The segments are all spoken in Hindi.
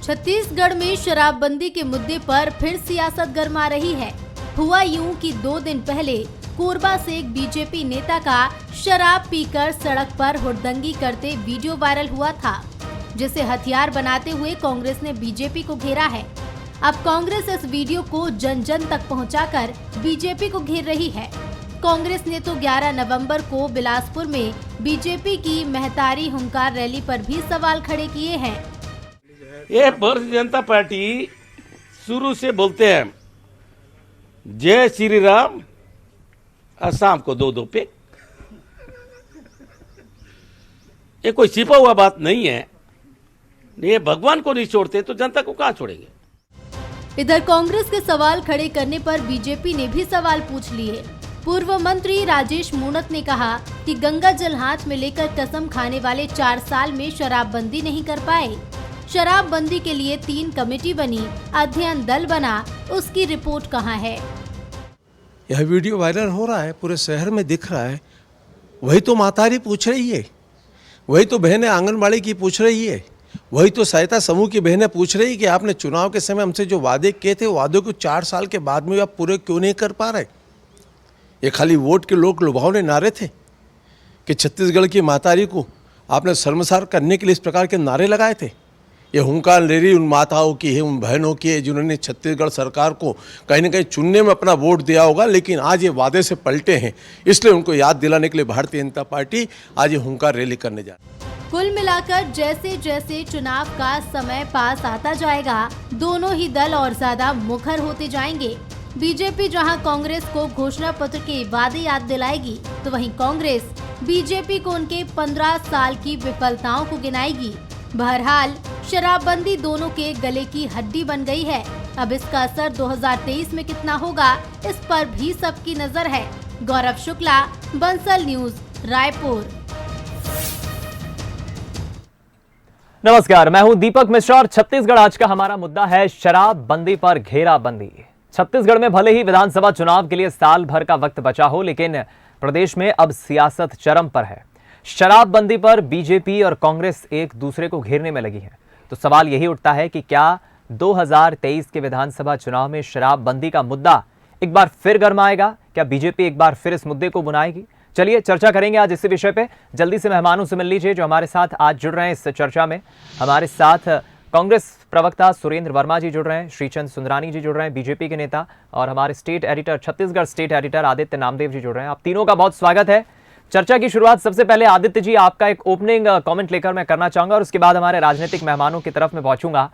छत्तीसगढ़ में शराबबंदी के मुद्दे पर फिर सियासत गर्मा रही है। हुआ यूं कि 2 दिन पहले कोरबा से एक बीजेपी नेता का शराब पीकर सड़क पर हुड़दंगी करते वीडियो वायरल हुआ था, जिसे हथियार बनाते हुए कांग्रेस ने बीजेपी को घेरा है। अब कांग्रेस इस वीडियो को जन जन तक पहुंचाकर बीजेपी को घेर रही है। कांग्रेस ने तो 11 नवंबर को बिलासपुर में बीजेपी की महतारी हुंकार रैली पर भी सवाल खड़े किए हैं। ये भारतीय जनता पार्टी शुरू से बोलते हैं जय श्री राम, शाम को 2-2 पे। ये कोई छिपा हुआ बात नहीं है। ये भगवान को नहीं छोड़ते तो जनता को कहाँ छोड़ेंगे। इधर कांग्रेस के सवाल खड़े करने पर बीजेपी ने भी सवाल पूछ लिए। पूर्व मंत्री राजेश मूणत ने कहा कि गंगा जल हाथ में लेकर कसम खाने वाले 4 साल में शराबबंदी नहीं कर पाए। शराबबंदी के लिए 3 कमेटी बनी, अध्ययन दल बना, उसकी रिपोर्ट कहाँ है? यह वीडियो वायरल हो रहा है, पूरे शहर में दिख रहा है। वही तो मातारी पूछ रही है, वही तो बहनें आंगनबाड़ी की पूछ रही है, वही तो सहायता समूह की बहनें पूछ रही कि आपने चुनाव के समय हमसे जो वादे किए थे, वादों को 4 साल के बाद में आप पूरे क्यों नहीं कर पा रहे। ये खाली वोट के लोग लुभावने नारे थे कि छत्तीसगढ़ की मातारी को आपने शर्मसार करने के लिए इस प्रकार के नारे लगाए थे। ये हुंकार रैली उन माताओं की है, उन बहनों की है जिन्होंने छत्तीसगढ़ सरकार को कहीं न कहीं चुनने में अपना वोट दिया होगा, लेकिन आज ये वादे से पलटे हैं। इसलिए उनको याद दिलाने के लिए भारतीय जनता पार्टी आज ये हुंकार रैली करने जा रही है। कुल मिलाकर जैसे जैसे चुनाव का समय पास आता जाएगा, दोनों ही दल और ज्यादा मुखर होते जाएंगे। बीजेपी जहां कांग्रेस को घोषणा पत्र के वादे याद दिलाएगी, तो वहीं कांग्रेस बीजेपी को उनके 15 साल की विफलताओं को गिनाएगी। बहरहाल शराबबंदी दोनों के गले की हड्डी बन गई है। अब इसका असर 2023 में कितना होगा, इस पर भी सबकी नजर है। गौरव शुक्ला, बंसल न्यूज, रायपुर। नमस्कार, मैं हूं दीपक मिश्रा और छत्तीसगढ़ आज का हमारा मुद्दा है शराबबंदी पर घेराबंदी। छत्तीसगढ़ में भले ही विधानसभा चुनाव के लिए साल भर का वक्त बचा हो, लेकिन प्रदेश में अब सियासत चरम पर है। शराबबंदी पर बीजेपी और कांग्रेस एक दूसरे को घेरने में लगी है। तो सवाल यही उठता है कि क्या 2023 के विधानसभा चुनाव में शराबबंदी का मुद्दा एक बार फिर गरमाएगा? क्या बीजेपी एक बार फिर इस मुद्दे को बुनाएगी? चलिए चर्चा करेंगे आज इसी विषय पे। जल्दी से मेहमानों से मिल लीजिए जो हमारे साथ आज जुड़ रहे हैं इस चर्चा में। हमारे साथ कांग्रेस प्रवक्ता सुरेंद्र वर्मा जी जुड़ रहे हैं, श्रीचंद सुंदरानी जी जुड़ रहे हैं बीजेपी के नेता, और हमारे state editor, Chhattisgarh state editor Aditya Namdev ji जुड़ रहे हैं। आप तीनों का बहुत स्वागत है। चर्चा की शुरुआत सबसे पहले आदित्य जी आपका एक ओपनिंग कमेंट लेकर मैं करना चाहूंगा और उसके बाद हमारे राजनीतिक मेहमानों की तरफ मैं पहुंचूंगा।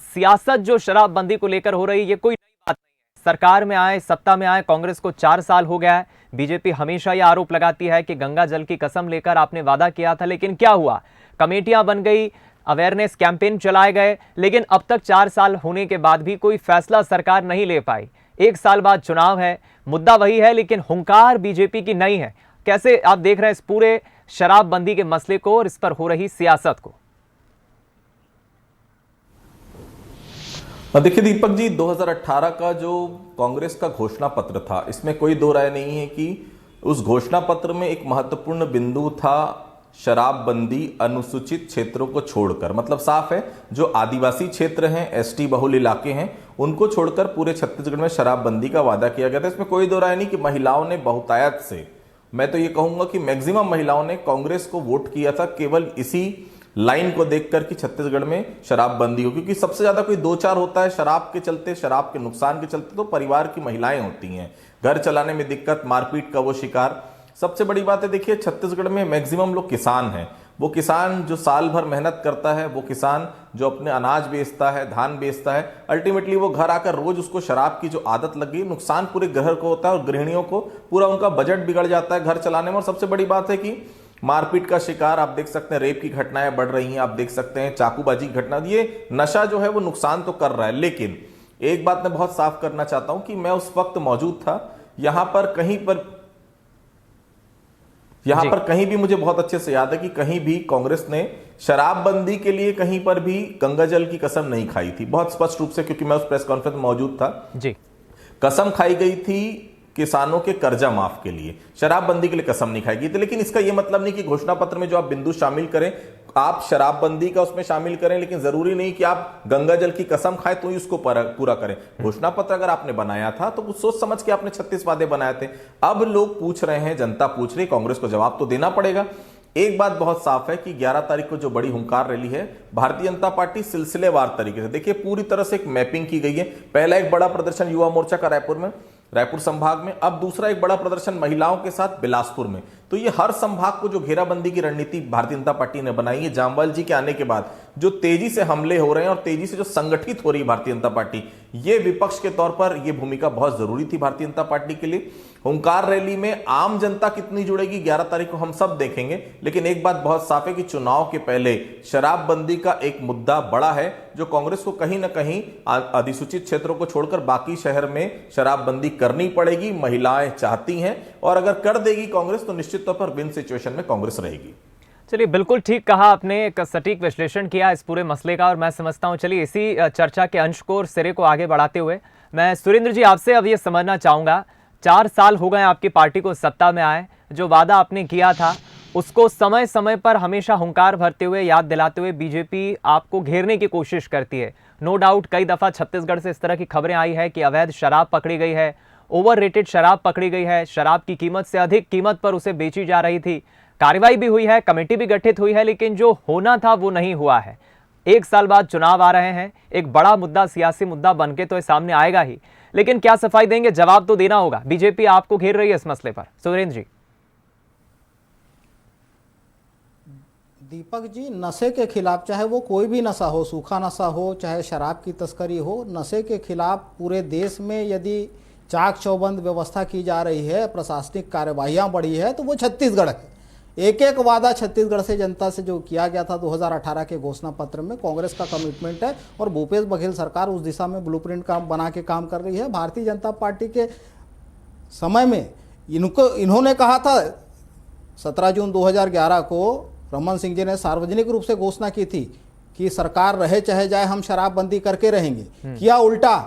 सियासत जो शराबबंदी को लेकर हो रही, ये कोई नई बात नहीं है। सरकार में आए, सत्ता में आए कांग्रेस को 4 साल हो गया है। बीजेपी हमेशा यह आरोप लगाती है कि गंगा जल की कसम लेकर आपने वादा किया था, लेकिन क्या हुआ? कमेटियां बन गई, अवेयरनेस कैंपेन चलाए गए, लेकिन अब तक 4 साल होने के बाद भी कोई फैसला सरकार नहीं ले पाई। 1 साल बाद चुनाव है, मुद्दा वही है, लेकिन हुंकार बीजेपी की नहीं है। कैसे आप देख रहे हैं इस पूरे शराबबंदी के मसले को और इस पर हो रही सियासत को? देखिए दीपक जी, 2018 का जो कांग्रेस का घोषणा पत्र था, इसमें कोई दो राय नहीं है कि उस घोषणा पत्र में एक महत्वपूर्ण बिंदु था शराबबंदी अनुसूचित क्षेत्रों को छोड़कर। मतलब साफ है, जो आदिवासी क्षेत्र हैं, एसटी बहुल इलाके हैं, उनको छोड़कर पूरे छत्तीसगढ़ में शराबबंदी का वादा किया गया था। इसमें कोई दो राय नहीं कि महिलाओं ने बहुतायत से, मैं तो ये कहूंगा कि मैक्सिमम महिलाओं ने कांग्रेस को वोट किया था केवल इसी लाइन को देखकर कि छत्तीसगढ़ में शराबबंदी हो। क्योंकि सबसे ज्यादा कोई 2-4 होता है शराब के चलते, शराब के नुकसान के चलते, तो परिवार की महिलाएं होती हैं, घर चलाने में दिक्कत, मारपीट का वो शिकार। सबसे बड़ी बात है, देखिए छत्तीसगढ़ में मैक्सिमम लोग किसान हैं। वो किसान जो साल भर मेहनत करता है, वो किसान जो अपने अनाज बेचता है, धान बेचता है, अल्टीमेटली वो घर आकर रोज उसको शराब की जो आदत लग गई, नुकसान पूरे घर को होता है और गृहिणियों को पूरा उनका बजट बिगड़ जाता है घर चलाने में। और सबसे बड़ी बात है कि मारपीट का शिकार आप देख सकते हैं, रेप की घटनाएं बढ़ रही हैं, आप देख सकते हैं चाकूबाजी की घटना। ये नशा जो है वो नुकसान तो कर रहा है, लेकिन एक बात मैं बहुत साफ करना चाहता हूं कि मैं उस वक्त मौजूद था यहां पर कहीं भी मुझे बहुत अच्छे से याद है कि कहीं भी कांग्रेस ने शराबबंदी के लिए कहीं पर भी गंगा जल की कसम नहीं खाई थी। बहुत स्पष्ट रूप से, क्योंकि मैं उस प्रेस कॉन्फ्रेंस में मौजूद था जी, कसम खाई गई थी किसानों के कर्जा माफ के लिए, शराबबंदी के लिए कसम नहीं खाई गई थी। लेकिन इसका यह मतलब नहीं कि घोषणा पत्र में जो आप बिंदु शामिल करें आप शराबबंदी का उसमें शामिल करें, लेकिन जरूरी नहीं कि आप गंगा जल की कसम खाएं तो ही उसको पूरा करें। घोषणा पत्र अगर आपने बनाया था तो कुछ सोच समझ के आपने 36 वादे बनाए थे। अब लोग पूछ रहे हैं, जनता पूछ रही, कांग्रेस को जवाब तो देना पड़ेगा। एक बात बहुत साफ है कि 11 तारीख को जो बड़ी हुंकार रैली है, भारतीय जनता पार्टी सिलसिलेवार तरीके से, देखिए पूरी तरह से एक मैपिंग की गई है। पहला एक बड़ा प्रदर्शन युवा मोर्चा का रायपुर संभाग में, अब दूसरा एक बड़ा प्रदर्शन महिलाओं के साथ बिलासपुर में। तो ये हर संभाग को जो घेराबंदी की रणनीति भारतीय जनता पार्टी ने बनाई है, जामवाल जी के आने के बाद जो तेजी से हमले हो रहे हैं और तेजी से जो संगठित हो रही है भारतीय जनता पार्टी, ये विपक्ष के तौर पर ये भूमिका बहुत जरूरी थी भारतीय जनता पार्टी के लिए। हुंकार रैली में आम जनता कितनी जुड़ेगी 11 तारीख को हम सब देखेंगे, लेकिन एक बात बहुत साफ है कि चुनाव के पहले शराबबंदी का एक मुद्दा बड़ा है, जो कांग्रेस को कहीं ना कहीं अधिसूचित क्षेत्रों को छोड़कर बाकी शहर में शराबबंदी करनी पड़ेगी। महिलाएं चाहती हैं और अगर कर देगी कांग्रेस तो निश्चित तौर पर विन सिचुएशन में कांग्रेस रहेगी। चलिए, बिल्कुल ठीक कहा आपने, एक सटीक विश्लेषण किया इस पूरे मसले का, और मैं समझता हूं चलिए इसी चर्चा के अंश को और सिरे को आगे बढ़ाते हुए मैं सुरेंद्र जी आपसे अब ये समझना चाहूंगा, 4 साल हो गए आपकी पार्टी को सत्ता में आए, जो वादा आपने किया था उसको समय समय पर हमेशा हुंकार भरते हुए, याद दिलाते हुए बीजेपी आपको घेरने की कोशिश करती है। नो डाउट कई दफ़ा छत्तीसगढ़ से इस तरह की खबरें आई है कि अवैध शराब पकड़ी गई है, ओवर रेटेड शराब पकड़ी गई है, शराब की कीमत से अधिक कीमत पर उसे बेची जा रही थी, कार्रवाई भी हुई है, कमेटी भी गठित हुई है, लेकिन जो होना था वो नहीं हुआ है। 1 साल बाद चुनाव आ रहे हैं, एक बड़ा मुद्दा, सियासी मुद्दा बनके तो सामने आएगा ही, लेकिन क्या सफाई देंगे? जवाब तो देना होगा। बीजेपी आपको घेर रही है इस मसले पर, सुरेंद्र जी। दीपक जी, नशे के खिलाफ, चाहे वो कोई भी नशा हो, सूखा नशा हो, चाहे शराब की तस्करी हो, नशे के खिलाफ पूरे देश में यदि चाक चौबंद व्यवस्था की जा रही है, प्रशासनिक कार्यवाहियां बढ़ी है, तो वो छत्तीसगढ़ है। एक एक वादा छत्तीसगढ़ से जनता से जो किया गया था 2018 के घोषणा पत्र में, कांग्रेस का कमिटमेंट है और भूपेश बघेल सरकार उस दिशा में ब्लूप्रिंट बना के काम कर रही है। भारतीय जनता पार्टी के समय में इन्होंने कहा था 17 जून 2011 को रमन सिंह जी ने सार्वजनिक रूप से घोषणा की थी कि सरकार रहे चाहे जाए हम शराबबंदी करके रहेंगे। किया उल्टा,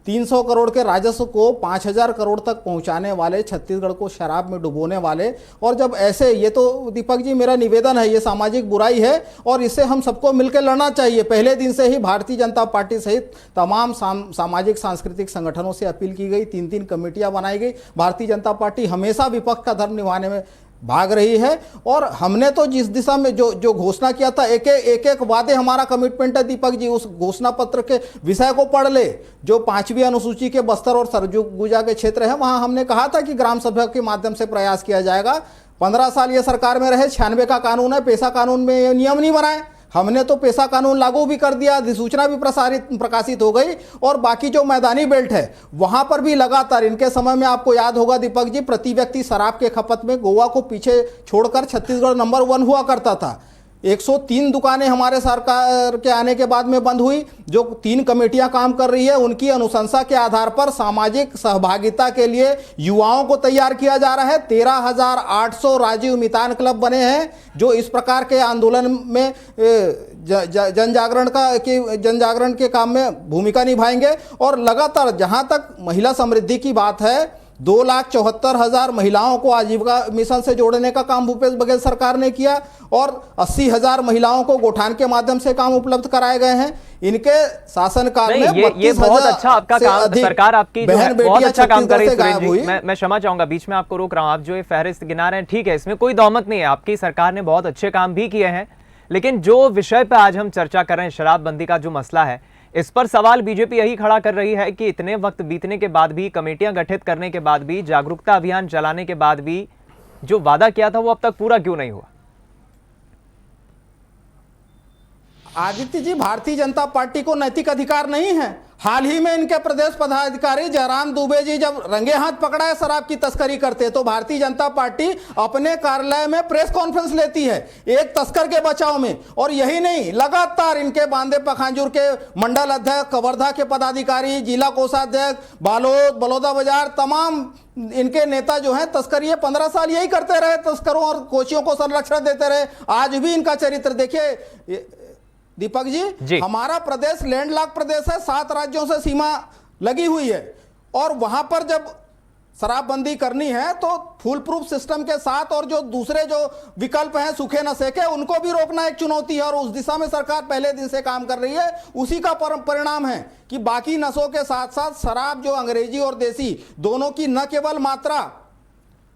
300 करोड़ के राजस्व को 5000 करोड़ तक पहुंचाने वाले, छत्तीसगढ़ को शराब में डुबोने वाले। और जब ऐसे, ये तो दीपक जी मेरा निवेदन है, ये सामाजिक बुराई है और इससे हम सबको मिलकर लड़ना चाहिए। पहले दिन से ही भारतीय जनता पार्टी सहित तमाम सामाजिक सांस्कृतिक संगठनों से अपील की गई, 3-3 कमेटियां बनाई गई। भारतीय जनता पार्टी हमेशा विपक्ष का धर्म निभाने में भाग रही है और हमने तो जिस दिशा में जो घोषणा किया था, एक वादे हमारा कमिटमेंट है दीपक जी। उस घोषणा पत्र के विषय को पढ़ ले, जो 5वीं अनुसूची के बस्तर और सरगुजा के क्षेत्र है, वहां हमने कहा था कि ग्राम सभा के माध्यम से प्रयास किया जाएगा। 15 साल ये सरकार में रहे, 96 का कानून है, पेशा कानून में ये नियम नहीं बनाए, हमने तो पेशा कानून लागू भी कर दिया, अधिसूचना भी प्रकाशित हो गई। और बाकी जो मैदानी बेल्ट है वहां पर भी लगातार, इनके समय में आपको याद होगा दीपक जी, प्रति व्यक्ति शराब के खपत में गोवा को पीछे छोड़कर छत्तीसगढ़ नंबर 1 हुआ करता था। 103 दुकानें हमारे सरकार के आने के बाद में बंद हुई। जो 3 कमेटियां काम कर रही है, उनकी अनुशंसा के आधार पर सामाजिक सहभागिता के लिए युवाओं को तैयार किया जा रहा है। 13,800 राजीव मितान क्लब बने हैं जो इस प्रकार के आंदोलन में जनजागरण के काम में भूमिका निभाएंगे। और लगातार जहां तक महिला समृद्धि की बात है, 2,74,000 महिलाओं को आजीविका मिशन से जोड़ने का काम भूपेश बघेल सरकार ने किया और 80,000 महिलाओं को गोठान के माध्यम से काम उपलब्ध कराए गए हैं। इनके शासनकाल में ये बहुत अच्छा आपका काम, सरकार आपकी जो है बहुत अच्छा काम कर रही है। मैं क्षमा चाहूंगा, बीच में आपको रोक रहा हूं। आप जो ये फहरिस्त गिना रहे हैं, ठीक है, इसमें कोई दौमत नहीं है, आपकी सरकार ने बहुत अच्छे काम भी किए हैं, लेकिन जो विषय पर आज हम चर्चा कर रहे हैं, शराबबंदी का जो मसला है, इस पर सवाल बीजेपी यही खड़ा कर रही है कि इतने वक्त बीतने के बाद भी, कमेटियां गठित करने के बाद भी, जागरूकता अभियान चलाने के बाद भी जो वादा किया था वो अब तक पूरा क्यों नहीं हुआ? आदित्य जी, भारतीय जनता पार्टी को नैतिक अधिकार नहीं है। हाल ही में इनके प्रदेश पदाधिकारी जयराम दुबे जी जब रंगे हाथ पकड़ा है शराब की तस्करी करते, तो भारतीय जनता पार्टी अपने कार्यालय में प्रेस कॉन्फ्रेंस लेती है एक तस्कर के बचाव में। और यही नहीं, लगातार इनके बांदे पखांजूर के मंडल अध्यक्ष, कवर्धा के पदाधिकारी, जिला कोषाध्यक्ष, बालोद, बलौदा बाजार, तमाम इनके नेता जो हैं तस्करी 15 साल यही करते रहे, तस्करों और कोचियों को संरक्षण देते रहे। आज भी इनका चरित्र देखिए दीपक जी, हमारा प्रदेश लैंडलॉक प्रदेश है, 7 राज्यों से सीमा लगी हुई है और वहां पर जब शराबबंदी करनी है तो फुल प्रूफ सिस्टम के साथ, और जो दूसरे जो विकल्प हैं सूखे नशे के, उनको भी रोकना एक चुनौती है और उस दिशा में सरकार पहले दिन से काम कर रही है। उसी का परिणाम है कि बाकी नशों के साथ साथ शराब जो अंग्रेजी और देसी दोनों की न केवल मात्रा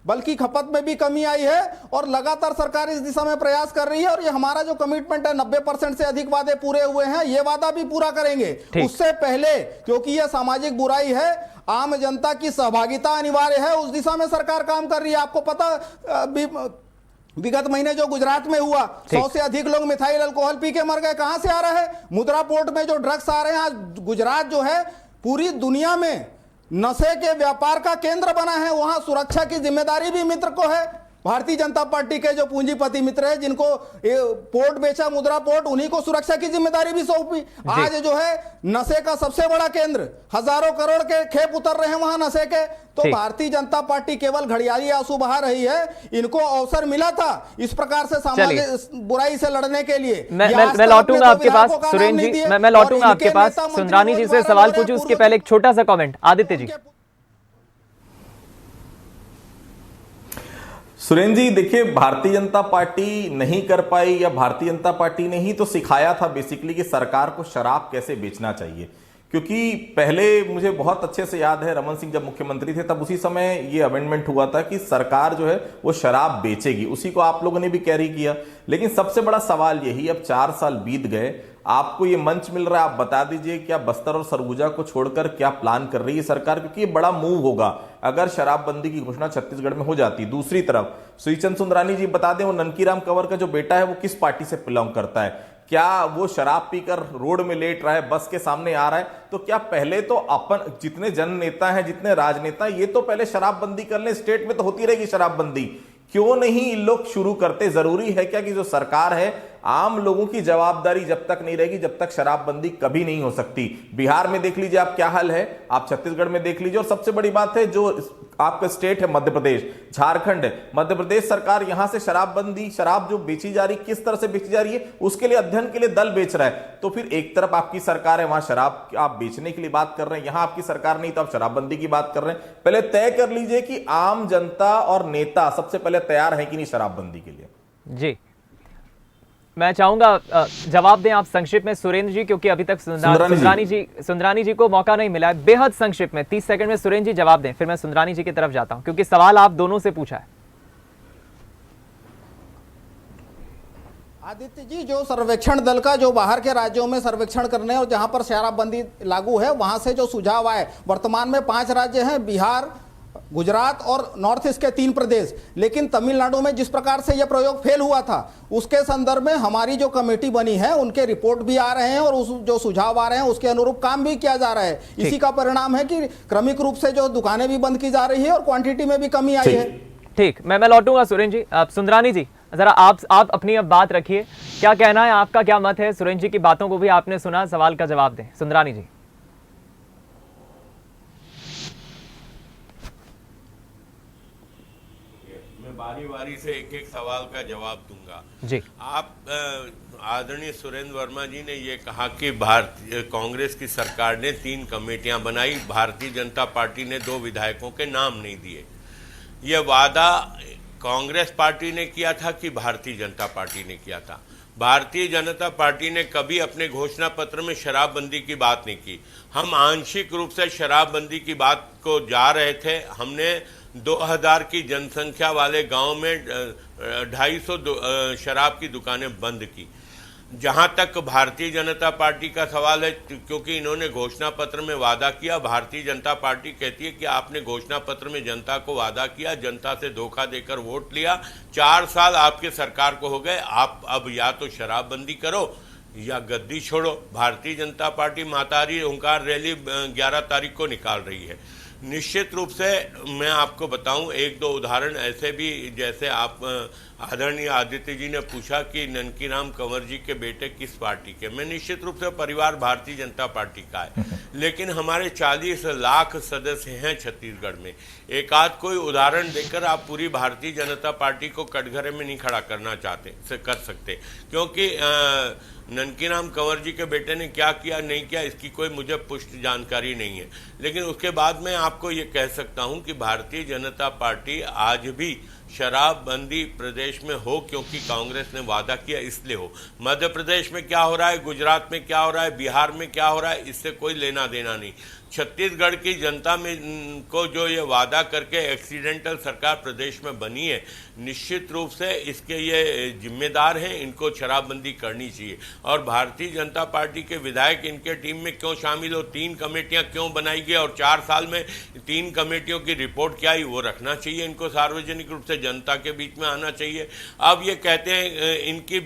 बल्कि खपत में भी कमी आई है और लगातार सरकार इस दिशा में प्रयास कर रही है। और ये हमारा जो कमिटमेंट है 90% से अधिक वादे पूरे हुए हैं, ये वादा भी पूरा करेंगे। उससे पहले, क्योंकि ये सामाजिक बुराई है, आम जनता की सहभागिता अनिवार्य है, उस दिशा में सरकार काम कर रही है। आपको पता विगत महीने जो गुजरात में हुआ, 100 से अधिक लोग मिथाइल अल्कोहल पी के मर गए। कहां से आ रहा है? मुद्रा पोर्ट में जो ड्रग्स आ रहे हैं। आज गुजरात जो है पूरी दुनिया में नशे के व्यापार का केंद्र बना है। वहां सुरक्षा की जिम्मेदारी भी मित्र को है। भारतीय जनता पार्टी के जो पूंजीपति मित्र है, जिनको पोर्ट बेचा, मुद्रा पोर्ट, उन्हीं को सुरक्षा की जिम्मेदारी भी सौंपी। आज जो है नशे का सबसे बड़ा केंद्र, हजारों करोड़ के खेप उतर रहे हैं वहां नशे के। तो भारतीय जनता पार्टी केवल घड़ियाली आंसू बहा रही है। इनको अवसर मिला था इस प्रकार से सामाजिक बुराई से लड़ने के लिए। मैं लौटूंगा आपके पास सुरेंद्र जी, मैं लौटूंगा आपके पास। सुंदरानी जी से सवाल पूछूं उसके पहले एक छोटा सा कमेंट आदित्य जी। सुरेंद्र जी, देखिए, भारतीय जनता पार्टी नहीं कर पाई या भारतीय जनता पार्टी ने ही तो सिखाया था बेसिकली कि सरकार को शराब कैसे बेचना चाहिए। क्योंकि पहले मुझे बहुत अच्छे से याद है, रमन सिंह जब मुख्यमंत्री थे तब उसी समय ये अमेंडमेंट हुआ था कि सरकार जो है वो शराब बेचेगी। उसी को आप लोगों ने भी कैरी किया। लेकिन सबसे बड़ा सवाल यही, अब 4 साल बीत गए, आपको ये मंच मिल रहा है, आप बता दीजिए क्या बस्तर और सरगुजा को छोड़कर क्या प्लान कर रही है सरकार? क्योंकि ये बड़ा मूव होगा अगर शराबबंदी की घोषणा छत्तीसगढ़ में हो जाती। दूसरी तरफ श्रीचंद सुंदरानी जी बता दें, वो ननकीराम कंवर का जो बेटा है वो किस पार्टी से बिलोंग करता है? क्या वो शराब पीकर रोड में लेट रहा है, बस के सामने आ रहा है? तो क्या पहले तो अपन जितने जन नेता हैं, जितने राजनेता, ये तो पहले शराबबंदी कर ले। स्टेट में तो होती रहेगी शराबबंदी, क्यों नहीं इन लोग शुरू करते? जरूरी है क्या कि जो सरकार है, आम लोगों की जवाबदारी जब तक नहीं रहेगी जब तक शराबबंदी कभी नहीं हो सकती। बिहार में देख लीजिए आप क्या हाल है, आप छत्तीसगढ़ में देख लीजिए, और सबसे बड़ी बात है जो आपका स्टेट है मध्य प्रदेश, झारखंड है, मध्य प्रदेश सरकार यहां से शराबबंदी, शराब जो बेची जा रही, किस तरह से बेची जा रही है, उसके लिए अध्ययन के लिए दल बेच रहा है। तो फिर एक तरफ आपकी सरकार है, वहां शराब आप बेचने के लिए बात कर रहे हैं, यहां आपकी सरकार नहीं तो आप शराबबंदी की बात कर रहे हैं। पहले तय कर लीजिए कि आम जनता और नेता सबसे पहले तैयार है कि नहीं शराबबंदी के लिए। जी, मैं चाहूंगा जवाब दें आप संक्षिप्त में सुरेंद्र जी, क्योंकि अभी तक सुंदरानी जी को मौका नहीं मिला है। बेहद संक्षिप्त में 30 सेकंड में सुरेंद्र जी जवाब दें, फिर मैं सुंदरानी जी की तरफ जाता हूं क्योंकि सवाल आप दोनों से पूछा है। आदित्य जी, जो सर्वेक्षण दल का जो बाहर के राज्यों में सर्वेक्षण करने और जहां पर शराबबंदी लागू है वहां से जो सुझाव आए, वर्तमान में 5 राज्य हैं, बिहार, गुजरात और नॉर्थ ईस्ट के 3 प्रदेश। लेकिन तमिलनाडु में जिस प्रकार से यह प्रयोग फेल हुआ था, उसके संदर्भ में हमारी जो कमेटी बनी है उनके रिपोर्ट भी आ रहे हैं और उस जो सुझाव आ रहे हैं उसके अनुरूप काम भी किया जा रहा है। इसी का परिणाम है कि क्रमिक रूप से जो दुकानें भी बंद की जा रही है और क्वांटिटी में भी कमी आई है। ठीक, मैं लौटूंगा सुरेंद्र जी। आप सुंदरानी जी जरा आप अपनी अब बात रखिए, क्या कहना है आपका, क्या मत है? सुरेंद्र जी की बातों को भी आपने सुना, सवाल का जवाब दें सुंदरानी जी। बारी बारी से एक एक सवाल का जवाब दूंगा जी। आप आदरणीय सुरेंद्र वर्मा जी ने ये कहा कि भारतीय कांग्रेस की सरकार ने 3 कमेटियां बनाई, भारतीय जनता पार्टी ने 2 विधायकों के नाम नहीं दिए। यह वादा कांग्रेस पार्टी ने किया था कि भारतीय जनता पार्टी ने किया था? भारतीय जनता पार्टी ने कभी अपने घोषणा पत्र में शराबबंदी की बात नहीं की। हम आंशिक रूप से शराबबंदी की बात को जा रहे थे। हमने 2000 की जनसंख्या वाले गांव में 250 शराब की दुकानें बंद की। जहां तक भारतीय जनता पार्टी का सवाल है, क्योंकि इन्होंने घोषणा पत्र में वादा किया, भारतीय जनता पार्टी कहती है कि आपने घोषणा पत्र में जनता को वादा किया, जनता से धोखा देकर वोट लिया, 4 साल आपके सरकार को हो गए, आप अब या तो शराबबंदी करो या गद्दी छोड़ो। भारतीय जनता पार्टी मातारी ओंकार रैली 11 तारीख को निकाल रही है। निश्चित रूप से मैं आपको बताऊं 1-2 उदाहरण ऐसे भी, जैसे आप आदरणीय आदित्य जी ने पूछा कि ननकीराम कंवर जी के बेटे किस पार्टी के। मैं निश्चित रूप से परिवार भारतीय जनता पार्टी का है, लेकिन हमारे 40 लाख सदस्य हैं छत्तीसगढ़ में। एक आध कोई उदाहरण देकर आप पूरी भारतीय जनता पार्टी को कटघरे में नहीं खड़ा करना चाहते कर सकते, क्योंकि ननकीराम कंवर जी के बेटे ने क्या किया नहीं किया इसकी कोई मुझे पुष्ट जानकारी नहीं है। लेकिन उसके बाद मैं आपको ये कह सकता हूँ कि भारतीय जनता पार्टी आज भी शराबबंदी प्रदेश में हो क्योंकि कांग्रेस ने वादा किया इसलिए हो। मध्य प्रदेश में क्या हो रहा है, गुजरात में क्या हो रहा है, बिहार में क्या हो रहा है, इससे कोई लेना देना नहीं। छत्तीसगढ़ की जनता में को जो ये वादा करके एक्सीडेंटल सरकार प्रदेश में बनी है, निश्चित रूप से इसके ये जिम्मेदार हैं, इनको शराबबंदी करनी चाहिए। और भारतीय जनता पार्टी के विधायक इनके टीम में क्यों शामिल हो, 3 कमेटियां क्यों बनाई गई और 4 साल में 3 कमेटियों की रिपोर्ट क्या आई, वो रखना चाहिए। इनको सार्वजनिक रूप से जनता के बीच में आना चाहिए। अब ये कहते हैं, इनकी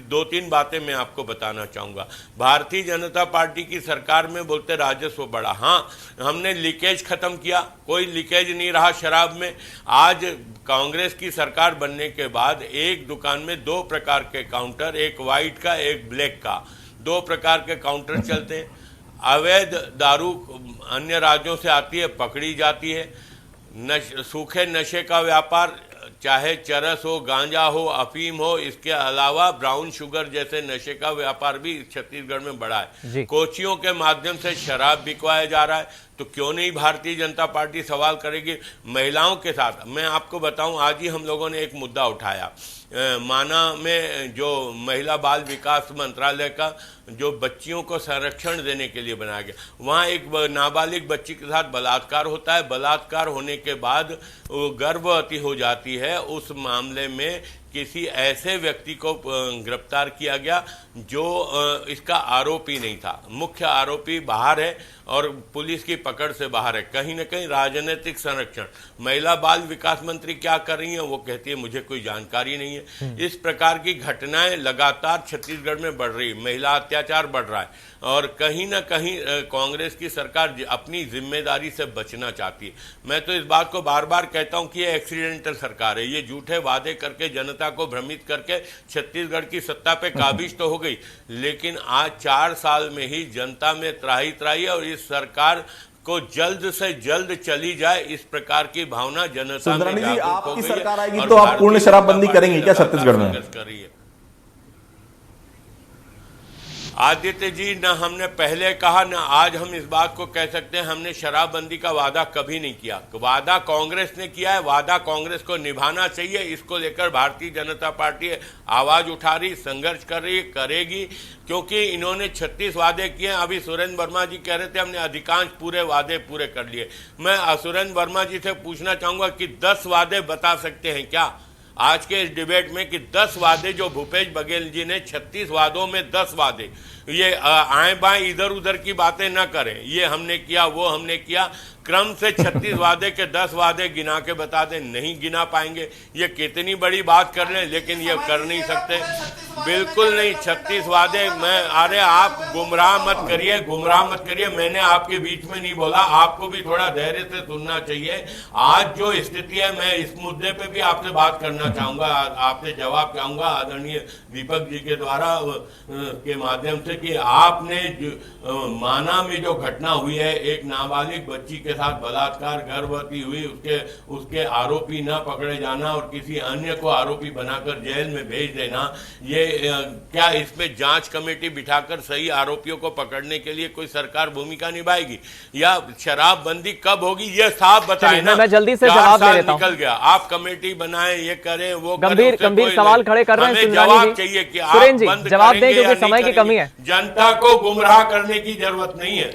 2-3 बातें मैं आपको बताना चाहूँगा। भारतीय जनता पार्टी की सरकार में बोलते राजस्व बढ़ा, हाँ हमने लीकेज खत्म किया, कोई लीकेज नहीं रहा शराब में। आज कांग्रेस की सरकार बनने के बाद एक दुकान में 2 प्रकार के काउंटर, एक वाइट का एक ब्लैक का, 2 प्रकार के काउंटर चलते हैं। अवैध दारू अन्य राज्यों से आती है, पकड़ी जाती है। सूखे नशे का व्यापार, चाहे चरस हो, गांजा हो, अफीम हो, इसके अलावा ब्राउन शुगर जैसे नशे का व्यापार भी छत्तीसगढ़ में बढ़ा है। कोचियों के माध्यम से शराब बिकवाया जा रहा है, तो क्यों नहीं भारतीय जनता पार्टी सवाल करेगी। महिलाओं के साथ मैं आपको बताऊं, आज ही हम लोगों ने एक मुद्दा उठाया, माना में जो महिला बाल विकास मंत्रालय का जो बच्चियों को संरक्षण देने के लिए बनाया गया, वहाँ एक नाबालिग बच्ची के साथ बलात्कार होता है। बलात्कार होने के बाद वो गर्भवती हो जाती है। उस मामले में किसी ऐसे व्यक्ति को गिरफ्तार किया गया जो इसका आरोपी नहीं था। मुख्य आरोपी बाहर है और पुलिस की पकड़ से बाहर है। कहीं ना कहीं राजनीतिक संरक्षण। महिला बाल विकास मंत्री क्या कर रही हैं, वो कहती है मुझे कोई जानकारी नहीं है। इस प्रकार की घटनाएं लगातार छत्तीसगढ़ में बढ़ रही, महिला अत्याचार बढ़ रहा है और कहीं ना कहीं कांग्रेस की सरकार अपनी जिम्मेदारी से बचना चाहती है। मैं तो इस बात को बार बार कहता हूं कि ये एक्सीडेंटल सरकार है। ये झूठे वादे करके जनता को भ्रमित करके छत्तीसगढ़ की सत्ता पे काबिज तो हो गई, लेकिन आज 4 साल में ही जनता में त्राही त्राही और इस सरकार को जल्द से जल्द चली जाए, इस प्रकार की भावना जनता में जागरूक हो गई है। आपकी सरकार आएगी तो आप पूर्ण शराबबंदी करेंगे क्या छत्तीसगढ़ में? कर रही है आदित्य जी, न हमने पहले कहा न आज हम इस बात को कह सकते हैं हमने शराबबंदी का वादा कभी नहीं किया। वादा कांग्रेस ने किया है, वादा कांग्रेस को निभाना चाहिए। इसको लेकर भारतीय जनता पार्टी आवाज उठा रही, संघर्ष कर रही, करेगी, क्योंकि इन्होंने 36 वादे किए। अभी सुरेंद्र वर्मा जी कह रहे थे हमने अधिकांश पूरे वादे पूरे कर लिए। मैं सुरेंद्र वर्मा जी से पूछना चाहूंगा कि 10 वादे बता सकते हैं क्या आज के इस डिबेट में कि 10 वादे जो भूपेश बघेल जी ने 36 वादों में 10 वादे, ये आए बाएं इधर उधर की बातें न करें, ये हमने किया वो हमने किया, क्रम से 36 वादे के 10 वादे गिना के बता दें, नहीं गिना पाएंगे। ये कितनी बड़ी बात कर लें लेकिन ये कर नहीं सकते, बिल्कुल नहीं। 36 वादे मैं, अरे आप गुमराह मत करिए, गुमराह मत करिए। मैंने आपके बीच में नहीं बोला, आपको भी थोड़ा धैर्य से सुनना चाहिए। आज जो स्थिति है, मैं इस मुद्दे पे भी आपसे बात करना चाहूंगा, आपसे जवाब चाहूंगा आदरणीय दीपक जी के द्वारा के माध्यम से कि आपने माना में जो घटना हुई है, एक नाबालिग बच्ची के साथ बलात्कार, गर्भवती हुई, उसके आरोपी न पकड़े जाना और किसी अन्य को आरोपी बनाकर जेल में भेज देना, ये क्या इसमें जांच कमेटी बिठाकर सही आरोपियों को पकड़ने के लिए कोई सरकार भूमिका निभाएगी या शराबबंदी कब होगी ये साफ बताएं ना। मैं जल्दी से जवाब दे देता हूं। निकल गया, आप कमेटी बनाएं, ये करें वो गंभीर सवाल खड़े कर रहे हैं। जवाब चाहिए कि आप बंद जवाब दें क्योंकि समय की कमी है। जनता को गुमराह करने की जरूरत नहीं है।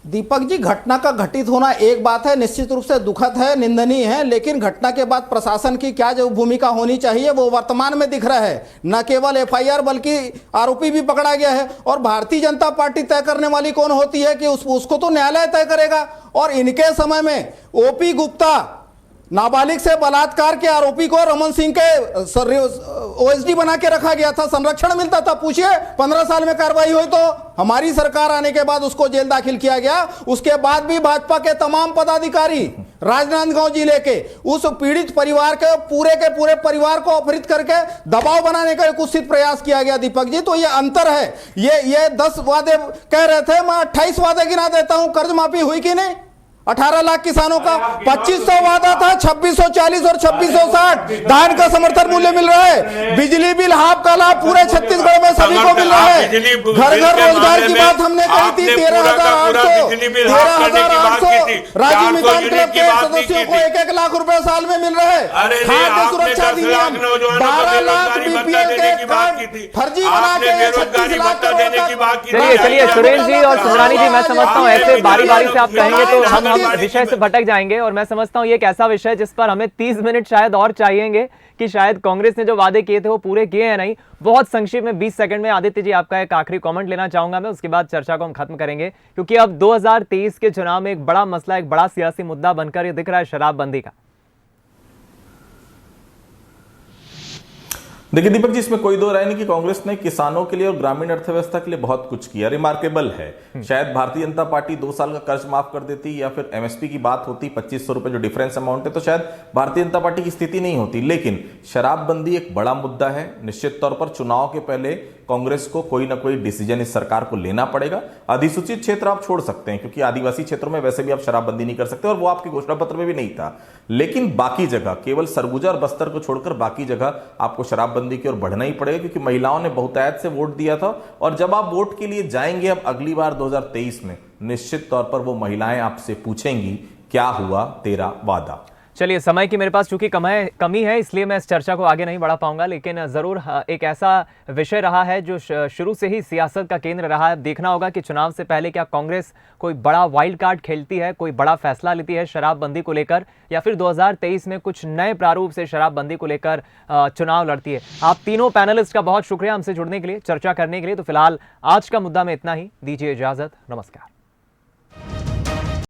दीपक जी, घटना का घटित होना एक बात है, निश्चित रूप से दुखद है, निंदनीय है, लेकिन घटना के बाद प्रशासन की क्या जो भूमिका होनी चाहिए वो वर्तमान में दिख रहा है। न केवल एफआईआर बल्कि आरोपी भी पकड़ा गया है। और भारतीय जनता पार्टी तय करने वाली कौन होती है कि उसको तो न्यायालय तय करेगा। और इनके समय में ओपी गुप्ता, नाबालिग से बलात्कार के आरोपी को रमन सिंह के ओएसडी बना के रखा गया था, संरक्षण मिलता था। पूछिए 15 साल में कार्रवाई हुई तो हमारी सरकार आने के बाद उसको जेल दाखिल किया गया। उसके बाद भी भाजपा के तमाम पदाधिकारी राजनांदगांव जिले के उस पीड़ित परिवार के पूरे परिवार को अपहरित करके दबाव बनाने का एक कुत्सित प्रयास किया गया दीपक जी। तो ये अंतर है। ये 10 वादे कह रहे थे, मैं 28 वादे गिना देता हूं। कर्ज माफी हुई कि नहीं? 18 लाख किसानों का 2500 वादा था, 2640 और 2660। धान का समर्थन मूल्य मिल रहा है। बिजली बिल हाफ का लाभ पूरे छत्तीसगढ़ में सभी को मिल रहा है। घर घर रोजगार की बात हमने कही थी। 13,800 राज्य मितान क्लब के सदस्यों को 1-1 लाख रुपए साल में मिल रहा है। खाद्य सुरक्षा अधिनियम 12 लाख बीपीएल के कार्ड फर्जी बना के 36 लाख चलिए सुरेश जी और सुंदरानी जी, मैं समझता हूँ ऐसे बारी बारी से आप कहेंगे तो हम विषय से भटक जाएंगे। और मैं समझता हूँ ये एक ऐसा विषय जिस पर हमें 30 मिनट शायद और चाहिएंगे कि शायद कांग्रेस ने जो वादे किए थे वो पूरे किए हैं नहीं। बहुत संक्षिप्त में 20 सेकंड में आदित्य जी आपका एक आखिरी कमेंट लेना चाहूंगा मैं, उसके बाद चर्चा को हम खत्म करेंगे, क्योंकि अब 2023 के चुनाव में एक बड़ा मसला, एक बड़ा सियासी मुद्दा बनकर ये दिख रहा है शराबबंदी का। देखिए दीपक जी, इसमें कोई दो राय नहीं कि कांग्रेस ने किसानों के लिए और ग्रामीण अर्थव्यवस्था के लिए बहुत कुछ किया, रिमार्केबल है। शायद भारतीय जनता पार्टी 2 साल का कर्ज माफ कर देती या फिर एमएसपी की बात होती, 2500 रुपए जो डिफरेंस अमाउंट है, तो शायद भारतीय जनता पार्टी की स्थिति नहीं होती। लेकिन शराबबंदी एक बड़ा मुद्दा है। निश्चित तौर पर चुनाव के पहले कांग्रेस को कोई ना कोई डिसीजन इस सरकार को लेना पड़ेगा। अधिसूचित क्षेत्र आप छोड़ सकते हैं, क्योंकि आदिवासी क्षेत्रों में वैसे भी आप शराबबंदी नहीं कर सकते और वो आपके घोषणा पत्र में भी नहीं था। लेकिन बाकी जगह, केवल सरगुजा और बस्तर को छोड़कर बाकी जगह आपको शराबबंदी की ओर बढ़ना ही पड़ेगा, क्योंकि महिलाओं ने बहुतायत से वोट दिया था। और जब आप वोट के लिए जाएंगे अब अगली बार 2023 में, निश्चित तौर पर वो महिलाएं आपसे पूछेंगी क्या हुआ तेरा वादा। चलिए, समय की मेरे पास चूंकि कमी है इसलिए मैं इस चर्चा को आगे नहीं बढ़ा पाऊंगा, लेकिन जरूर एक ऐसा विषय रहा है जो शुरू से ही सियासत का केंद्र रहा है। देखना होगा कि चुनाव से पहले क्या कांग्रेस कोई बड़ा वाइल्ड कार्ड खेलती है, कोई बड़ा फैसला लेती है शराबबंदी को लेकर, या फिर 2023 में कुछ नए प्रारूप से शराबबंदी को लेकर चुनाव लड़ती है। आप तीनों पैनलिस्ट का बहुत शुक्रिया हमसे जुड़ने के लिए, चर्चा करने के लिए। तो फिलहाल आज का मुद्दा में इतना ही, दीजिए इजाजत, नमस्कार।